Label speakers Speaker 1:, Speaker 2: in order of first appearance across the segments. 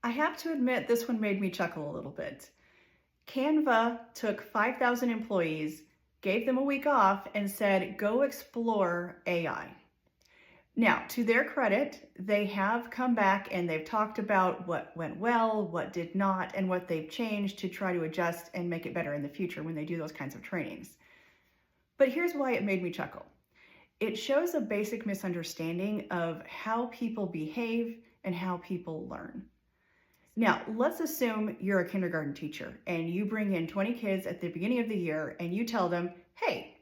Speaker 1: I have to admit, this one made me chuckle a little bit. Canva took 5,000 employees, gave them a week off, and said, go explore AI. Now, to their credit, they have come back and they've talked about what went well, what did not, and what they've changed to try to adjust and make it better in the future when they do those kinds of trainings. But here's why it made me chuckle. It shows a basic misunderstanding of how people behave and how people learn. Now, let's assume you're a kindergarten teacher and you bring in 20 kids at the beginning of the year and you tell them, hey,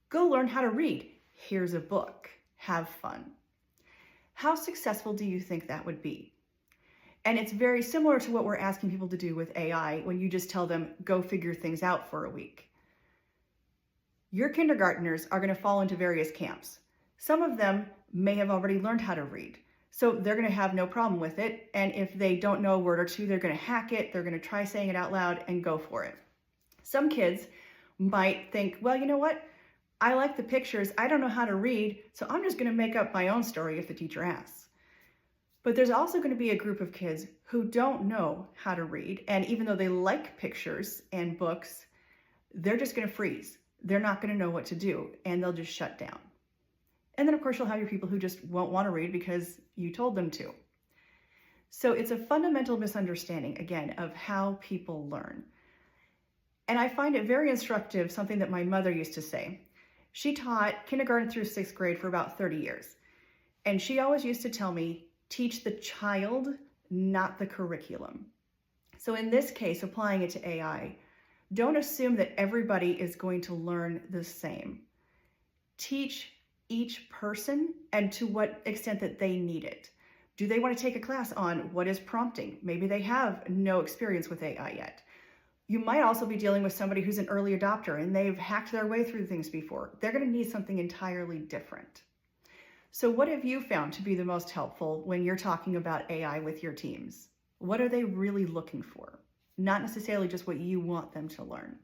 Speaker 1: go learn how to read. Here's a book. Have fun. How successful do you think that would be? And it's very similar to what we're asking people to do with AI when you just tell them, go figure things out for a week. Your kindergartners are going to fall into various camps. Some of them may have already learned how to read, so they're going to have no problem with it. And if they don't know a word or two, they're going to hack it, they're going to try saying it out loud and go for it. Some kids might think, well, you know what? I like the pictures. I don't know how to read, so I'm just going to make up my own story if the teacher asks. But there's also going to be a group of kids who don't know how to read, and even though they like pictures and books, they're just going to freeze. They're not going to know what to do, and they'll just shut down. And then, of course, you'll have your people who just won't want to read because you told them to. So it's a fundamental misunderstanding, again, of how people learn. And I find it very instructive, something that my mother used to say. She taught kindergarten through 6th grade for about 30 years. And she always used to tell me, teach the child, not the curriculum. So in this case, applying it to AI, don't assume that everybody is going to learn the same. Teach each person and to what extent that they need it. Do they want to take a class on what is prompting? Maybe they have no experience with AI yet. You might also be dealing with somebody who's an early adopter and they've hacked their way through things before. They're going to need something entirely different. So what have you found to be the most helpful when you're talking about AI with your teams? What are they really looking for? Not necessarily just what you want them to learn.